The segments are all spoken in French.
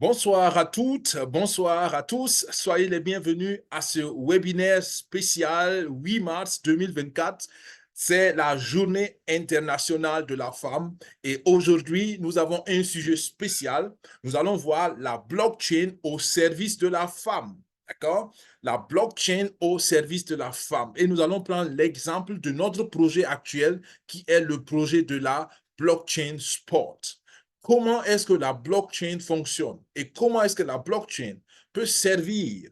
Bonsoir à toutes, bonsoir à tous. Soyez les bienvenus à ce webinaire spécial 8 mars 2024. C'est la Journée internationale de la femme et aujourd'hui, nous avons un sujet spécial. Nous allons voir la blockchain au service de la femme. D'accord? La blockchain au service de la femme. Et nous allons prendre l'exemple de notre projet actuel qui est le projet de la blockchain sport. Comment est-ce que la blockchain fonctionne et comment est-ce que la blockchain peut servir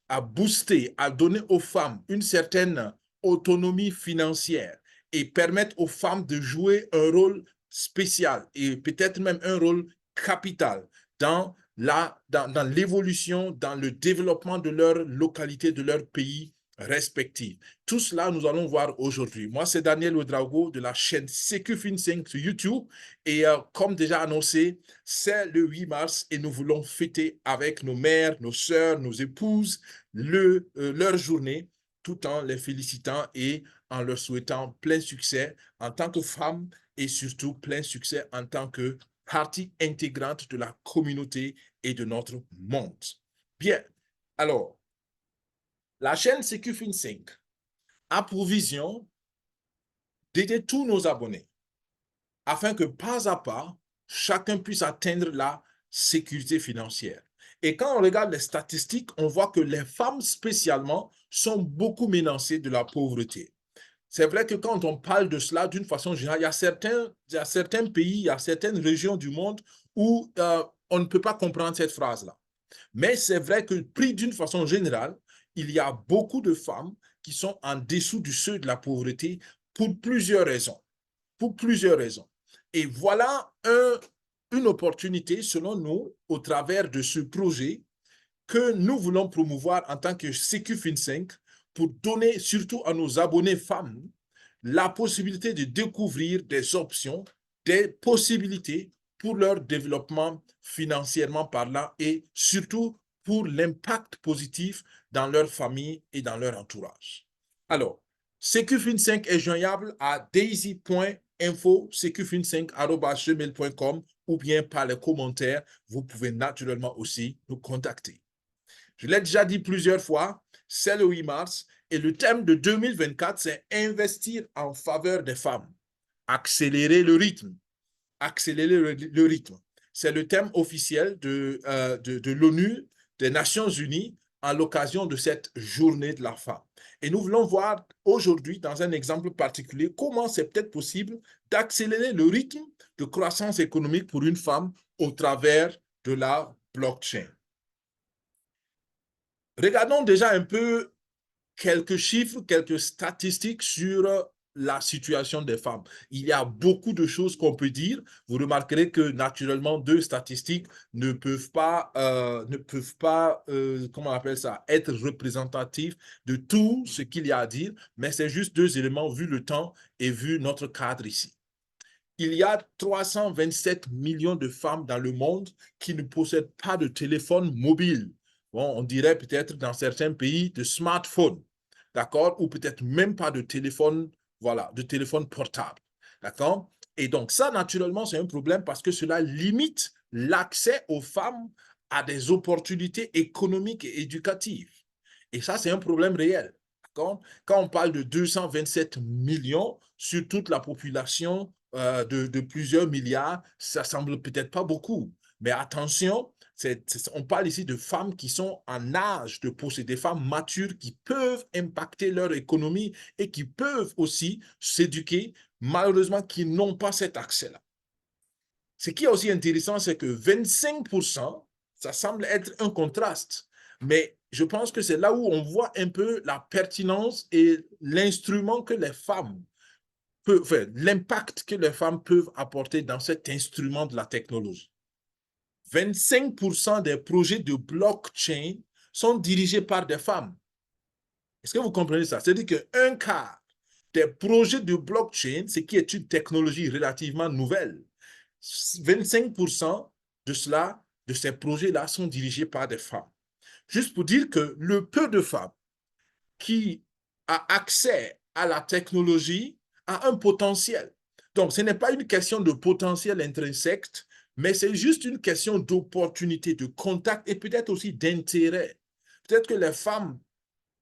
à booster, à donner aux femmes une certaine autonomie financière et permettre aux femmes de jouer un rôle spécial et peut-être même un rôle capital dans l'évolution, dans le développement de leur localité, de leur pays respectifs. Tout cela, nous allons voir aujourd'hui. Moi, c'est Daniel Ouedraogo de la chaîne CQFin5 sur YouTube. Et comme déjà annoncé, c'est le 8 mars et nous voulons fêter avec nos mères, nos sœurs, nos épouses leur journée tout en les félicitant et en leur souhaitant plein succès en tant que femmes et surtout plein succès en tant que partie intégrante de la communauté et de notre monde. Bien, alors, la chaîne CQFin5 a pour vision d'aider tous nos abonnés afin que pas à pas, chacun puisse atteindre la sécurité financière. Et quand on regarde les statistiques, on voit que les femmes spécialement sont beaucoup menacées de la pauvreté. C'est vrai que quand on parle de cela d'une façon générale, il y a certains pays, il y a certaines régions du monde où on ne peut pas comprendre cette phrase-là. Mais c'est vrai que pris d'une façon générale, il y a beaucoup de femmes qui sont en dessous du seuil de la pauvreté pour plusieurs raisons. Pour plusieurs raisons. Et voilà une opportunité, selon nous, au travers de ce projet que nous voulons promouvoir en tant que CQFin5 pour donner surtout à nos abonnés femmes la possibilité de découvrir des options, des possibilités pour leur développement financièrement parlant et surtout pour l'impact positif dans leur famille et dans leur entourage. Alors, CQFin5 est joignable à daisy.info, cqfin5@gmail.com ou bien par les commentaires, vous pouvez naturellement aussi nous contacter. Je l'ai déjà dit plusieurs fois, c'est le 8 mars et le thème de 2024, c'est investir en faveur des femmes, accélérer le rythme, accélérer le rythme. C'est le thème officiel de l'ONU, des Nations Unies, à l'occasion de cette journée de la femme. Et nous voulons voir aujourd'hui, dans un exemple particulier, comment c'est peut-être possible d'accélérer le rythme de croissance économique pour une femme au travers de la blockchain. Regardons déjà un peu quelques chiffres, quelques statistiques sur la situation des femmes. Il y a beaucoup de choses qu'on peut dire. Vous remarquerez que naturellement, deux statistiques ne peuvent pas, comment on appelle ça, être représentatifs de tout ce qu'il y a à dire, mais c'est juste deux éléments vu le temps et vu notre cadre ici. Il y a 327 millions de femmes dans le monde qui ne possèdent pas de téléphone mobile. Bon, on dirait peut-être dans certains pays de smartphone, d'accord, ou peut-être même pas de téléphone, voilà, de téléphone portable, d'accord. Et donc ça, naturellement, c'est un problème parce que cela limite l'accès aux femmes à des opportunités économiques et éducatives. Et ça, c'est un problème réel, d'accord. Quand on parle de 227 millions sur toute la population de plusieurs milliards, ça semble peut-être pas beaucoup. Mais attention, on parle ici de femmes qui sont en âge de posséder, des femmes matures qui peuvent impacter leur économie et qui peuvent aussi s'éduquer, malheureusement, qui n'ont pas cet accès-là. Ce qui est aussi intéressant, c'est que 25%, ça semble être un contraste, mais je pense que c'est là où on voit un peu la pertinence et l'instrument que les femmes enfin, l'impact que les femmes peuvent apporter dans cet instrument de la technologie. 25% des projets de blockchain sont dirigés par des femmes. Est-ce que vous comprenez ça? C'est-à-dire qu'un quart des projets de blockchain, ce qui est une technologie relativement nouvelle, 25% de cela, de ces projets-là, sont dirigés par des femmes. Juste pour dire que le peu de femmes qui a accès à la technologie a un potentiel. Donc, ce n'est pas une question de potentiel intrinsèque, Mais c'est juste une question d'opportunité, de contact et peut-être aussi d'intérêt. Peut-être que les femmes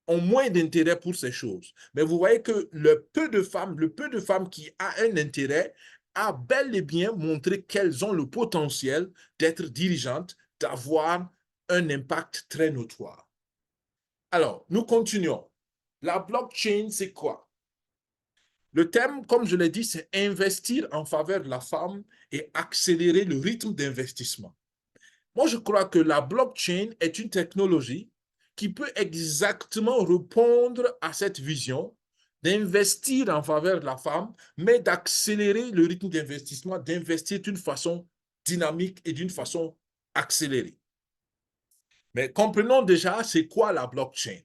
ont moins d'intérêt pour ces choses. Mais vous voyez que le peu de femmes qui a un intérêt a bel et bien montré qu'elles ont le potentiel d'être dirigeantes, d'avoir un impact très notoire. Alors, nous continuons. La blockchain, c'est quoi? Le thème, comme je l'ai dit, c'est investir en faveur de la femme et accélérer le rythme d'investissement. Moi, je crois que la blockchain est une technologie qui peut exactement répondre à cette vision d'investir en faveur de la femme, mais d'accélérer le rythme d'investissement, d'investir d'une façon dynamique et d'une façon accélérée. Mais comprenons déjà, c'est quoi la blockchain?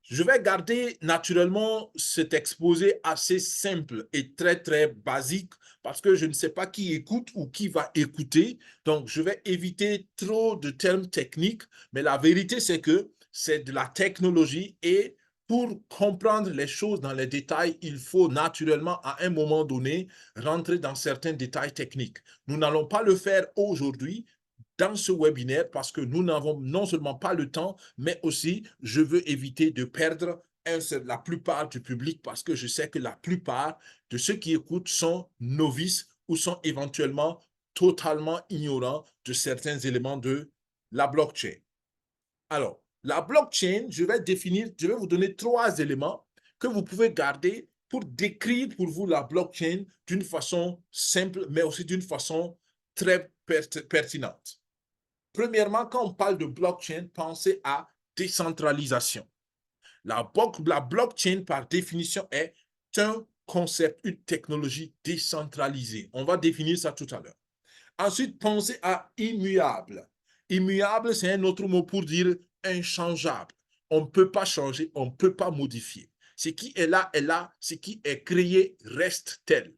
Je vais garder naturellement cet exposé assez simple et très basique parce que je ne sais pas qui écoute ou qui va écouter. Donc, je vais éviter trop de termes techniques, mais la vérité, c'est que c'est de la technologie et pour comprendre les choses dans les détails, il faut naturellement à un moment donné rentrer dans certains détails techniques. Nous n'allons pas le faire aujourd'hui, dans ce webinaire parce que nous n'avons non seulement pas le temps, mais aussi je veux éviter de perdre la plupart du public parce que je sais que la plupart de ceux qui écoutent sont novices ou sont éventuellement totalement ignorants de certains éléments de la blockchain. Alors, la blockchain, je vais vous donner 3 éléments que vous pouvez garder pour décrire pour vous la blockchain d'une façon simple, mais aussi d'une façon très pertinente. Premièrement, quand on parle de blockchain, pensez à décentralisation. La blockchain, par définition, est un concept, une technologie décentralisée. On va définir ça tout à l'heure. Ensuite, pensez à immuable. Immuable, c'est un autre mot pour dire inchangeable. On ne peut pas changer, on ne peut pas modifier. Ce qui est là est là, ce qui est créé reste tel.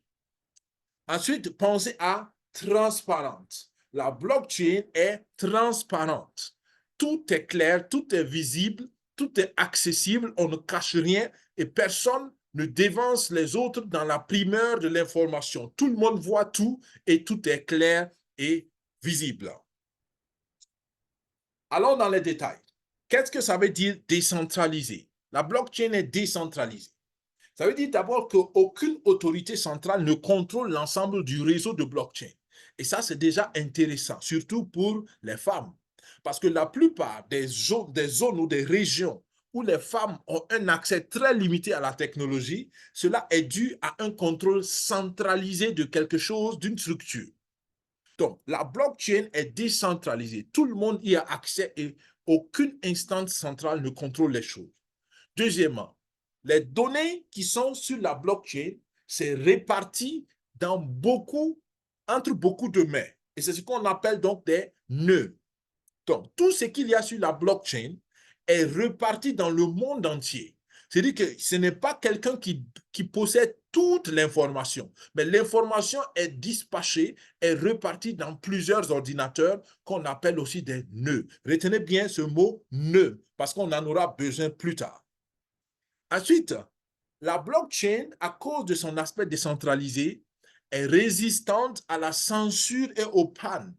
Ensuite, pensez à transparente. La blockchain est transparente. Tout est clair, tout est visible, tout est accessible, on ne cache rien et personne ne dévance les autres dans la primeur de l'information. Tout le monde voit tout et tout est clair et visible. Allons dans les détails. Qu'est-ce que ça veut dire décentralisé? La blockchain est décentralisée. Ça veut dire d'abord qu'aucune autorité centrale ne contrôle l'ensemble du réseau de blockchain. Et ça, c'est déjà intéressant, surtout pour les femmes. Parce que la plupart des zones ou des régions où les femmes ont un accès très limité à la technologie, cela est dû à un contrôle centralisé de quelque chose, d'une structure. Donc, la blockchain est décentralisée. Tout le monde y a accès et aucune instance centrale ne contrôle les choses. Deuxièmement, les données qui sont sur la blockchain, c'est réparti entre beaucoup de mains. Et c'est ce qu'on appelle donc des nœuds. Donc, tout ce qu'il y a sur la blockchain est réparti dans le monde entier. C'est-à-dire que ce n'est pas quelqu'un qui possède toute l'information, mais l'information est dispatchée, est répartie dans plusieurs ordinateurs qu'on appelle aussi des nœuds. Retenez bien ce mot nœud, parce qu'on en aura besoin plus tard. Ensuite, la blockchain, à cause de son aspect décentralisé, est résistante à la censure et aux pannes.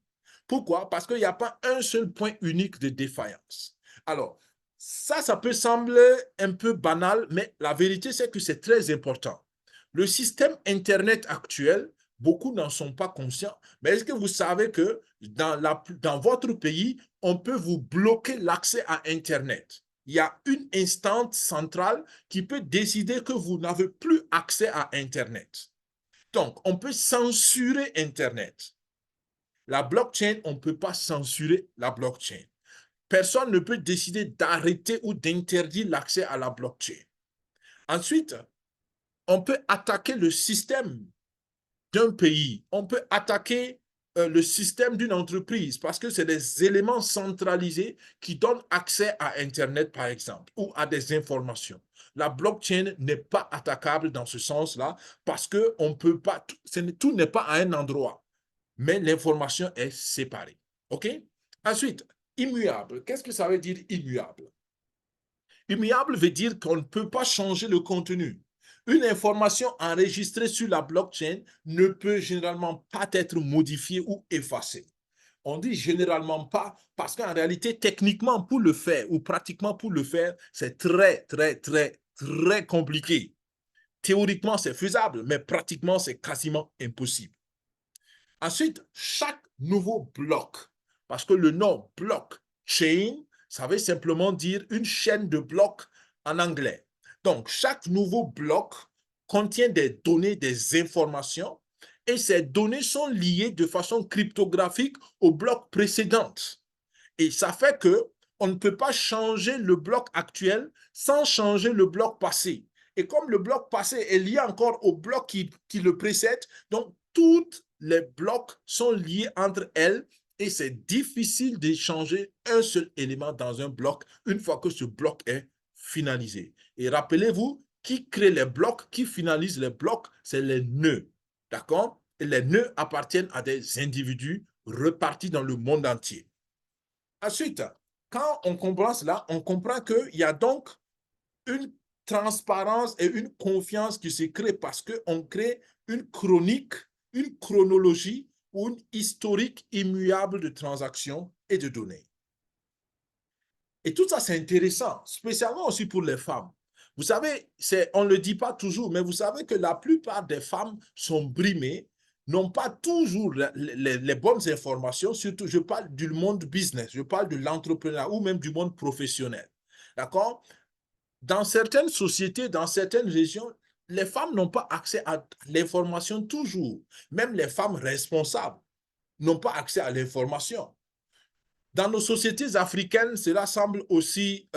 Pourquoi? Parce qu'il n'y a pas un seul point unique de défaillance. Alors, ça peut sembler un peu banal, mais la vérité, c'est que c'est très important. Le système Internet actuel, beaucoup n'en sont pas conscients, mais est-ce que vous savez que dans votre pays, on peut vous bloquer l'accès à Internet? Il y a une instance centrale qui peut décider que vous n'avez plus accès à Internet. Donc, on peut censurer Internet. La blockchain, on ne peut pas censurer la blockchain. Personne ne peut décider d'arrêter ou d'interdire l'accès à la blockchain. Ensuite, on peut attaquer le système d'un pays. On peut attaquer le système d'une entreprise parce que c'est des éléments centralisés qui donnent accès à Internet, par exemple, ou à des informations. La blockchain n'est pas attaquable dans ce sens-là parce que on peut pas, tout n'est pas à un endroit, mais l'information est séparée. OK? Ensuite, immuable. Qu'est-ce que ça veut dire immuable? Immuable veut dire qu'on ne peut pas changer le contenu. Une information enregistrée sur la blockchain ne peut généralement pas être modifiée ou effacée. On dit généralement pas parce qu'en réalité, techniquement, pour le faire ou pratiquement pour le faire, c'est très compliqué. Théoriquement, c'est faisable, mais pratiquement, c'est quasiment impossible. Ensuite, chaque nouveau bloc, parce que le nom blockchain, ça veut simplement dire une chaîne de blocs en anglais. Donc, chaque nouveau bloc contient des données, des informations, et ces données sont liées de façon cryptographique au bloc précédent. Et ça fait que on ne peut pas changer le bloc actuel sans changer le bloc passé. Et comme le bloc passé est lié encore au bloc qui le précède, donc tous les blocs sont liés entre elles et c'est difficile d'échanger un seul élément dans un bloc une fois que ce bloc est finalisé. Et rappelez-vous, qui crée les blocs, qui finalise les blocs, c'est les nœuds. D'accord? Et les nœuds appartiennent à des individus repartis dans le monde entier. Ensuite, quand on comprend cela, on comprend qu'il y a donc une transparence et une confiance qui se crée parce qu'on crée une chronique, une chronologie ou une historique immuable de transactions et de données. Et tout ça, c'est intéressant, spécialement aussi pour les femmes. Vous savez, on ne le dit pas toujours, mais vous savez que la plupart des femmes sont brimées, n'ont pas toujours les bonnes informations, surtout je parle du monde business, je parle de l'entrepreneuriat ou même du monde professionnel. D'accord? Dans certaines sociétés, dans certaines régions, les femmes n'ont pas accès à l'information toujours. Même les femmes responsables n'ont pas accès à l'information. Dans nos sociétés africaines, cela semble aussi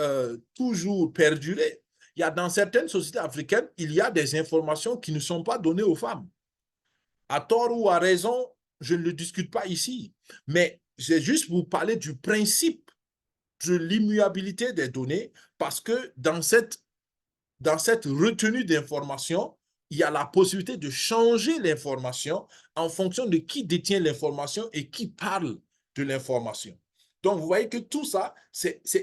toujours perdurer. Il y a dans certaines sociétés africaines, il y a des informations qui ne sont pas données aux femmes. À tort ou à raison, je ne le discute pas ici, mais j'ai juste vous parler du principe de l'immuabilité des données parce que dans cette retenue d'information, il y a la possibilité de changer l'information en fonction de qui détient l'information et qui parle de l'information. Donc, vous voyez que tout ça,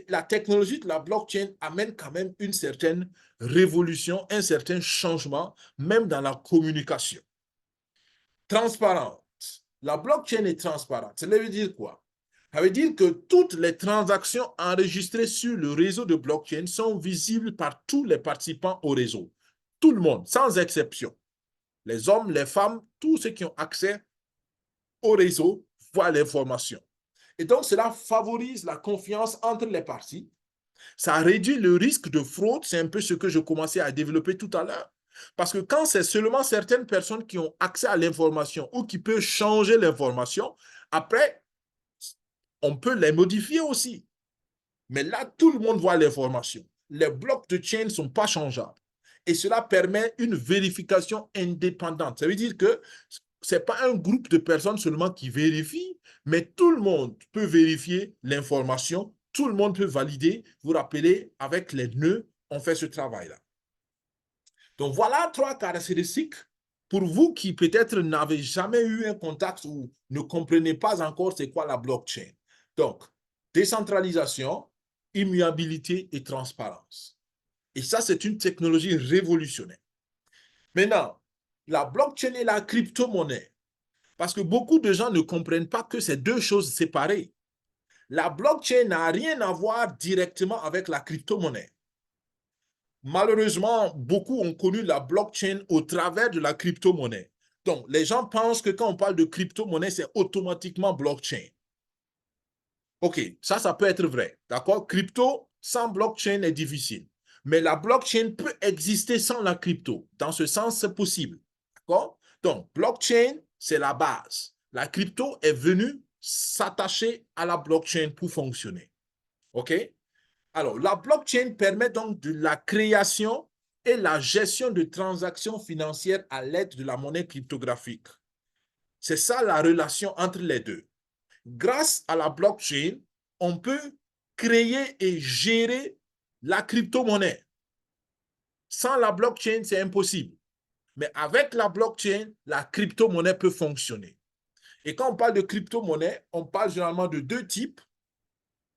la technologie de la blockchain amène quand même une certaine révolution, un certain changement, même dans la communication. Transparente. La blockchain est transparente. Ça veut dire quoi? Ça veut dire que toutes les transactions enregistrées sur le réseau de blockchain sont visibles par tous les participants au réseau. Tout le monde, sans exception. Les hommes, les femmes, tous ceux qui ont accès au réseau voient l'information. Et donc, cela favorise la confiance entre les parties. Ça réduit le risque de fraude. C'est un peu ce que je commençais à développer tout à l'heure. Parce que quand c'est seulement certaines personnes qui ont accès à l'information ou qui peuvent changer l'information, après, on peut les modifier aussi. Mais là, tout le monde voit l'information. Les blocs de chaîne ne sont pas changeables. Et cela permet une vérification indépendante. Ça veut dire que ce n'est pas un groupe de personnes seulement qui vérifie, mais tout le monde peut vérifier l'information, tout le monde peut valider. Vous vous rappelez, avec les nœuds, on fait ce travail-là. Donc voilà 3 caractéristiques pour vous qui peut-être n'avez jamais eu un contact ou ne comprenez pas encore c'est quoi la blockchain. Donc, décentralisation, immuabilité et transparence. Et ça, c'est une technologie révolutionnaire. Maintenant, la blockchain et la crypto-monnaie, parce que beaucoup de gens ne comprennent pas que c'est deux choses séparées. La blockchain n'a rien à voir directement avec la crypto-monnaie. Malheureusement, beaucoup ont connu la blockchain au travers de la crypto-monnaie. Donc, les gens pensent que quand on parle de crypto-monnaie, c'est automatiquement blockchain. OK, ça peut être vrai. D'accord? Crypto sans blockchain est difficile. Mais la blockchain peut exister sans la crypto. Dans ce sens, c'est possible. D'accord? Donc, blockchain, c'est la base. La crypto est venue s'attacher à la blockchain pour fonctionner. OK? Alors, la blockchain permet donc de la création et la gestion de transactions financières à l'aide de la monnaie cryptographique. C'est ça la relation entre les deux. Grâce à la blockchain, on peut créer et gérer la crypto-monnaie. Sans la blockchain, c'est impossible. Mais avec la blockchain, la crypto-monnaie peut fonctionner. Et quand on parle de crypto-monnaie, on parle généralement de deux types.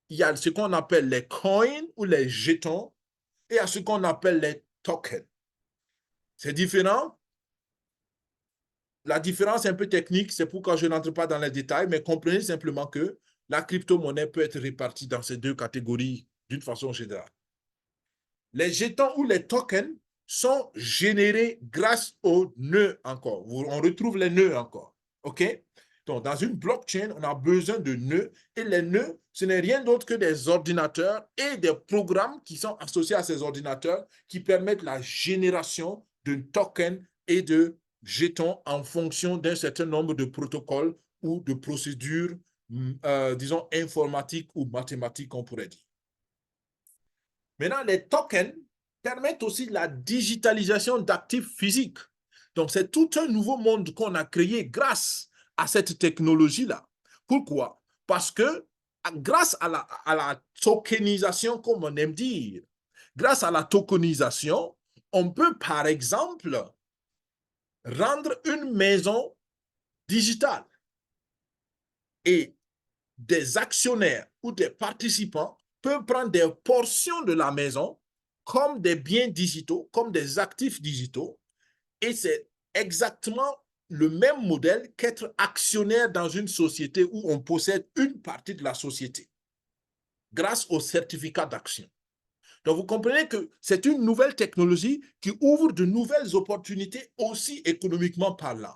Il y a ce qu'on appelle les coins ou les jetons et à ce qu'on appelle les tokens. C'est différent. La différence est un peu technique, c'est pourquoi je n'entre pas dans les détails, mais comprenez simplement que la crypto-monnaie peut être répartie dans ces deux catégories d'une façon générale. Les jetons ou les tokens sont générés grâce aux nœuds encore. On retrouve les nœuds encore. OK? Donc, dans une blockchain, on a besoin de nœuds. Et les nœuds, ce n'est rien d'autre que des ordinateurs et des programmes qui sont associés à ces ordinateurs qui permettent la génération de tokens et de jetons en fonction d'un certain nombre de protocoles ou de procédures, disons, informatiques ou mathématiques, on pourrait dire. Maintenant, les tokens permettent aussi la digitalisation d'actifs physiques. Donc, c'est tout un nouveau monde qu'on a créé grâce à cette technologie-là. Pourquoi? Parce que grâce à la tokenisation, comme on aime dire, grâce à la tokenisation, on peut, par exemple, rendre une maison digitale. Et des actionnaires ou des participants peuvent prendre des portions de la maison comme des biens digitaux, comme des actifs digitaux. Et c'est exactement le même modèle qu'être actionnaire dans une société où on possède une partie de la société grâce au certificat d'action. Donc, vous comprenez que c'est une nouvelle technologie qui ouvre de nouvelles opportunités aussi économiquement parlant.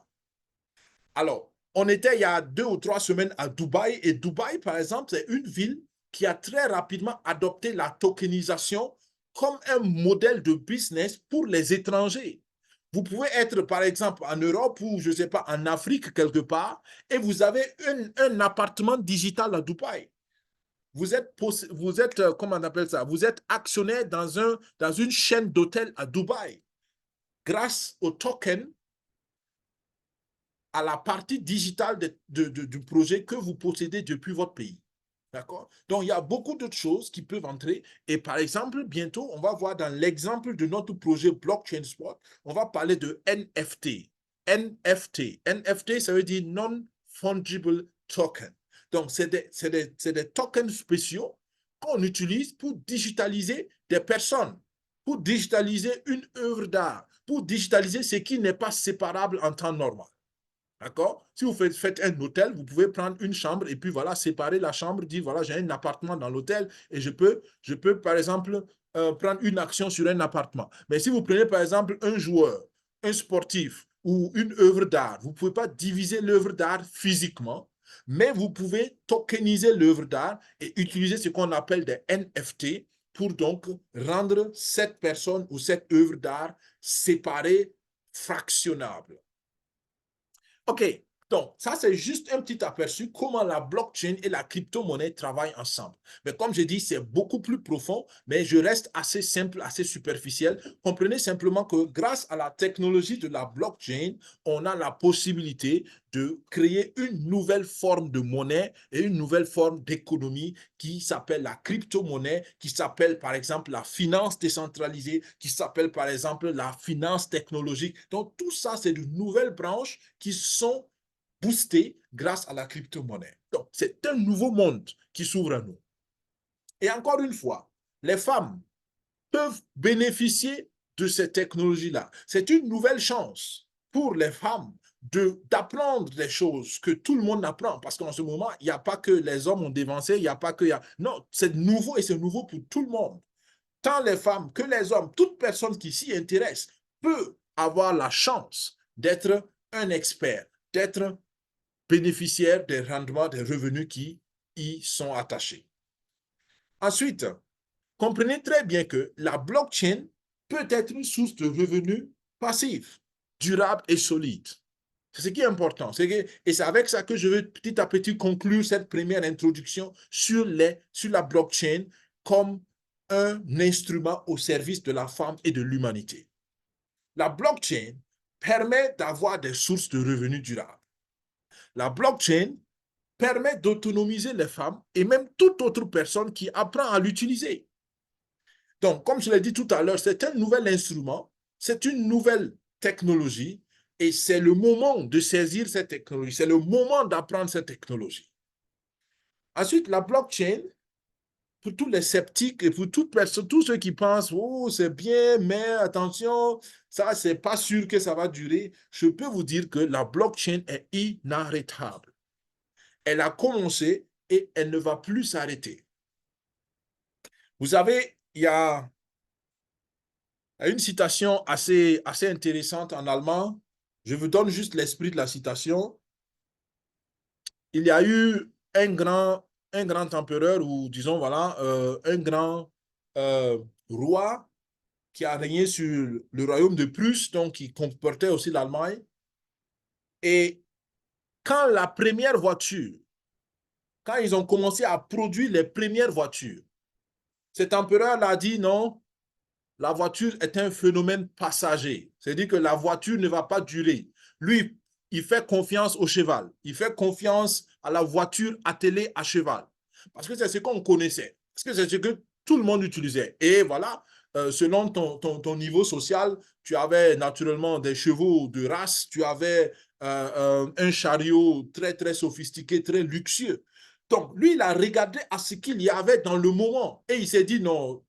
Alors, on était il y a 2 ou 3 semaines à Dubaï et Dubaï, par exemple, c'est une ville qui a très rapidement adopté la tokenisation comme un modèle de business pour les étrangers. Vous pouvez être, par exemple, en Europe ou, je ne sais pas, en Afrique quelque part, et vous avez un appartement digital à Dubaï. Vous êtes, comment on appelle ça? Vous êtes actionnaire dans une chaîne d'hôtels à Dubaï grâce au token à la partie digitale du projet que vous possédez depuis votre pays. D'accord? Donc, il y a beaucoup d'autres choses qui peuvent entrer. Et par exemple, bientôt, on va voir dans l'exemple de notre projet Blockchain Spot, on va parler de NFT. NFT. NFT, ça veut dire Non-Fungible Token. Donc, c'est des tokens spéciaux qu'on utilise pour digitaliser des personnes, pour digitaliser une œuvre d'art, pour digitaliser ce qui n'est pas séparable en temps normal. D'accord? Si vous faites un hôtel, vous pouvez prendre une chambre et puis voilà, séparer la chambre, dire voilà, j'ai un appartement dans l'hôtel et je peux par exemple prendre une action sur un appartement. Mais si vous prenez par exemple un joueur, un sportif ou une œuvre d'art, vous ne pouvez pas diviser l'œuvre d'art physiquement, mais vous pouvez tokeniser l'œuvre d'art et utiliser ce qu'on appelle des NFT pour donc rendre cette personne ou cette œuvre d'art séparée, fractionnable. OK, donc ça c'est juste un petit aperçu comment la blockchain et la crypto-monnaie travaillent ensemble. Mais comme je dis, c'est beaucoup plus profond, mais je reste assez simple, assez superficiel. Comprenez simplement que grâce à la technologie de la blockchain, on a la possibilité de créer une nouvelle forme de monnaie et une nouvelle forme d'économie qui s'appelle la crypto-monnaie, qui s'appelle par exemple la finance décentralisée, qui s'appelle par exemple la finance technologique. Donc tout ça, c'est de nouvelles branches qui sont boostées grâce à la crypto-monnaie. Donc c'est un nouveau monde qui s'ouvre à nous. Et encore une fois, les femmes peuvent bénéficier de ces technologies-là. C'est une nouvelle chance pour les femmes d'apprendre des choses que tout le monde apprend. Parce qu'en ce moment, il n'y a pas que les hommes ont dévancé, il n'y a pas que... Non, c'est nouveau et c'est nouveau pour tout le monde. Tant les femmes que les hommes, toute personne qui s'y intéresse peut avoir la chance d'être un expert, d'être bénéficiaire des rendements, des revenus qui y sont attachés. Ensuite, comprenez très bien que la blockchain peut être une source de revenus passifs, durable et solide. C'est ce qui est important. Et c'est avec ça que je vais petit à petit conclure cette première introduction sur la blockchain comme un instrument au service de la femme et de l'humanité. La blockchain permet d'avoir des sources de revenus durables. La blockchain permet d'autonomiser les femmes et même toute autre personne qui apprend à l'utiliser. Donc, comme je l'ai dit tout à l'heure, c'est un nouvel instrument, c'est une nouvelle technologie et c'est le moment de saisir cette technologie, c'est le moment d'apprendre cette technologie. Ensuite, la blockchain pour tous les sceptiques et pour toute personne, tous ceux qui pensent, oh, c'est bien, mais attention, ça, c'est pas sûr que ça va durer. Je peux vous dire que la blockchain est inarrêtable. Elle a commencé et elle ne va plus s'arrêter. Vous savez, il y a une citation assez intéressante en allemand. Je vous donne juste l'esprit de la citation. Il y a eu un grand empereur, ou disons, voilà, un grand euh, roi qui a régné sur le royaume de Prusse, donc qui comportait aussi l'Allemagne. Et quand la première voiture, quand ils ont commencé à produire les premières voitures, cet empereur a dit non, la voiture est un phénomène passager. C'est-à-dire que la voiture ne va pas durer. Lui, il fait confiance au cheval. Il fait confiance à la voiture attelée à cheval. Parce que c'est ce qu'on connaissait. Parce que c'est ce que tout le monde utilisait. Et voilà, selon ton niveau social, tu avais naturellement des chevaux de race, tu avais un chariot très, très sophistiqué, très luxueux. Donc, lui, il a regardé à ce qu'il y avait dans le moment. Et il s'est dit, non,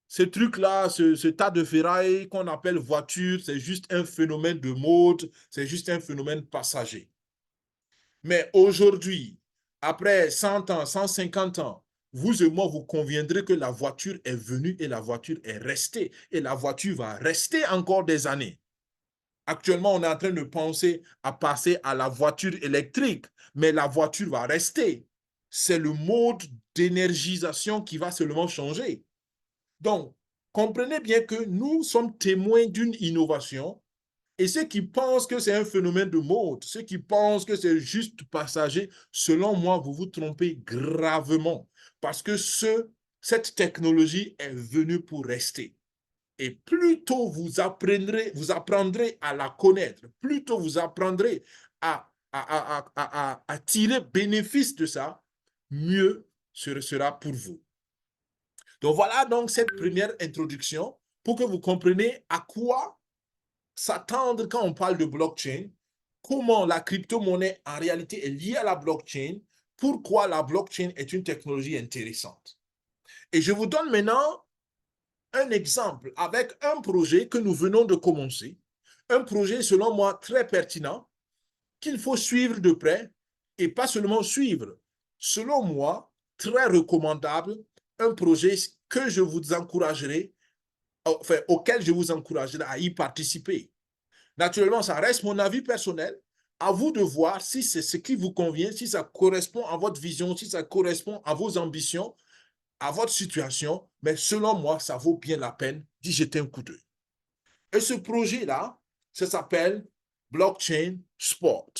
ce truc-là, ce tas de ferraille qu'on appelle voiture, c'est juste un phénomène de mode, c'est juste un phénomène passager. Mais aujourd'hui, après 100 ans, 150 ans, vous et moi, vous conviendrez que la voiture est venue et la voiture est restée. Et la voiture va rester encore des années. Actuellement, on est en train de penser à passer à la voiture électrique, mais la voiture va rester. C'est le mode d'énergisation qui va seulement changer. Donc, comprenez bien que nous sommes témoins d'une innovation et ceux qui pensent que c'est un phénomène de mode, ceux qui pensent que c'est juste passager, selon moi, vous vous trompez gravement parce que cette technologie est venue pour rester. Et plus tôt vous apprendrez à la connaître, plus tôt vous apprendrez à tirer bénéfice de ça, mieux ce sera pour vous. Donc voilà donc cette première introduction pour que vous compreniez à quoi s'attendre quand on parle de blockchain, comment la crypto-monnaie en réalité est liée à la blockchain, pourquoi la blockchain est une technologie intéressante. Et je vous donne maintenant un exemple avec un projet que nous venons de commencer, un projet selon moi très pertinent qu'il faut suivre de près et pas seulement suivre, selon moi, très recommandable, un projet que je vous encouragerai, enfin, auquel je vous encouragerai à y participer. Naturellement, ça reste mon avis personnel. À vous de voir si c'est ce qui vous convient, si ça correspond à votre vision, si ça correspond à vos ambitions, à votre situation. Mais selon moi, ça vaut bien la peine d'y jeter un coup d'œil. Et ce projet-là, ça s'appelle Blockchain Sport.